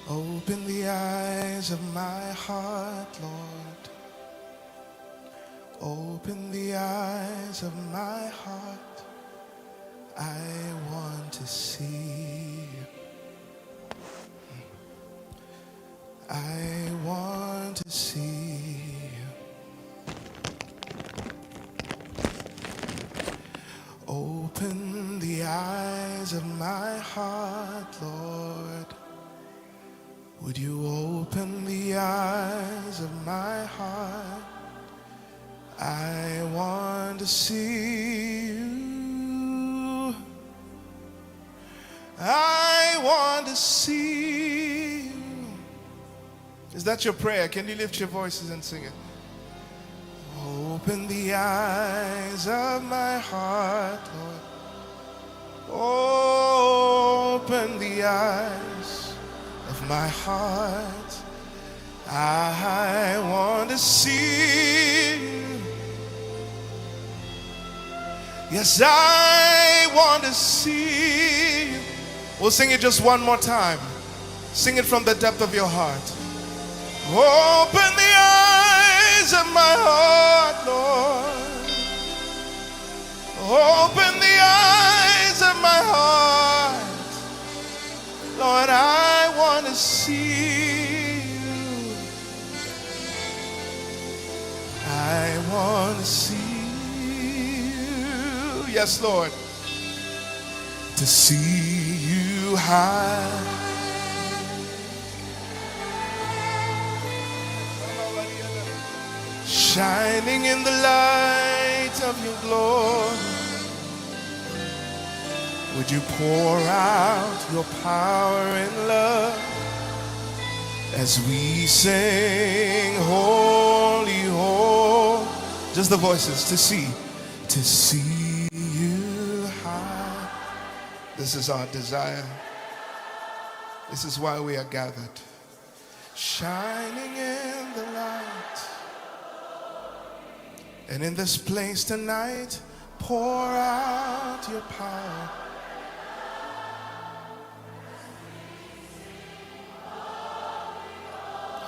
Open the eyes of my heart, Lord. Open the eyes of my heart. I want to see you. I want to see you. Open the eyes of my heart, Lord. Would you open the eyes of my heart? I want to see you. I want to see you. Is that your prayer? Can you lift your voices and sing it? Open the eyes of my heart, Lord. Open the eyes of my heart. I want to see you. Yes, I want to see you. We'll sing it just one more time. Sing it from the depth of your heart. Open the eyes of my heart, Lord. Open the eyes of my heart. Lord, I want to see you. I want to see you. Yes, Lord. To see you high. Shining in the light of your glory. Would you pour out your power and love as we sing holy, holy. Just the voices. To see you high. This is our desire. This is why we are gathered. Shining in the light. And in this place tonight, pour out your power.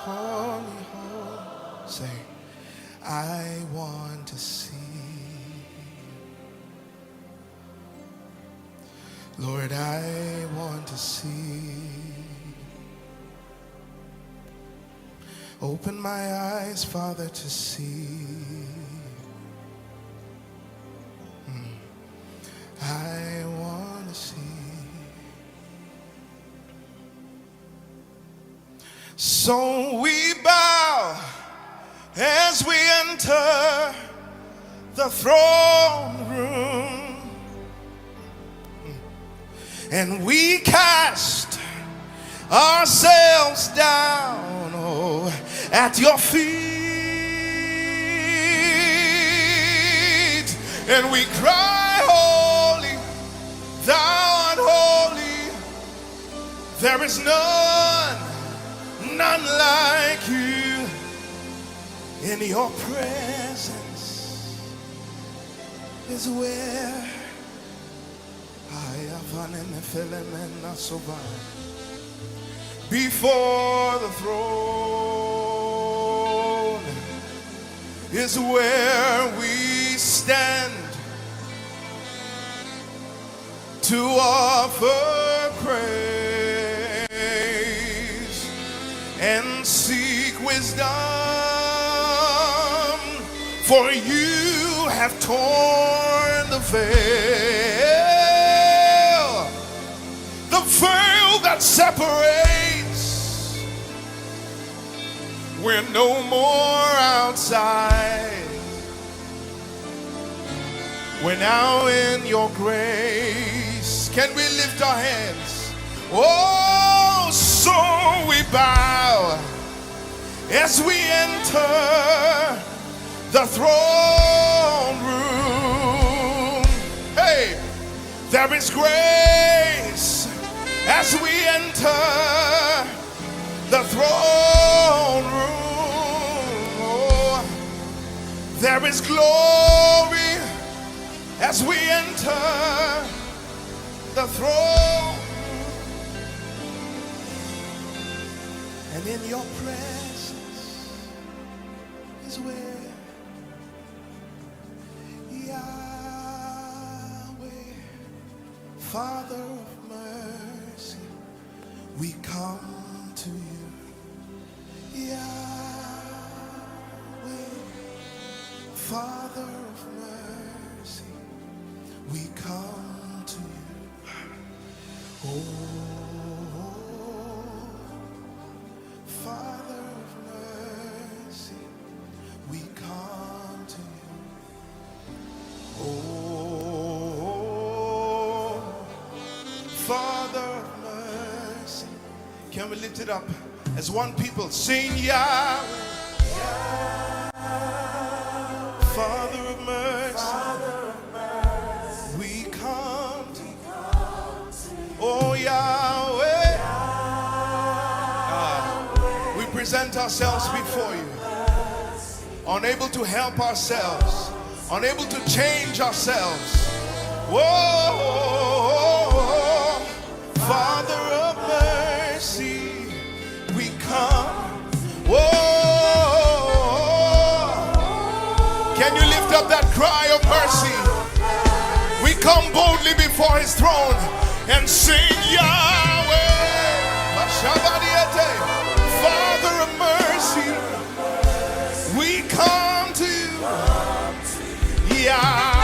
Holy, holy. Say, I want to see you. Lord, I want to see. Open my eyes, Father, to see. I want to see. So we bow as we enter the throne room, and we cast ourselves down, oh, at your feet, and we cry, holy, thou art holy. There is none like you. In your presence is where I have before the throne is where we stand to offer praise and seek wisdom, for you have torn the veil that separates. We're no more outside. We're now in your grace. Can we lift our hands? Oh, so we bow as we enter the throne room. Hey, there is grace as we enter the throne room. Oh, there is glory as we enter the throne. in your presence is where Yahweh, Father of mercy, we come to you. Yahweh, Father of mercy, we come to you. Oh, Father of mercy, we come to you. Oh, Father of mercy. Can we lift it up as one people? Sing Yahweh, Father of mercy, we come to you. Oh Yahweh, we present ourselves before you, unable to help ourselves, unable to change ourselves. Whoa, Father of mercy, we come. Whoa, can you lift up that cry of mercy? We come boldly before his throne and sing Yahweh, Father of mercy, we come to you. Yahweh.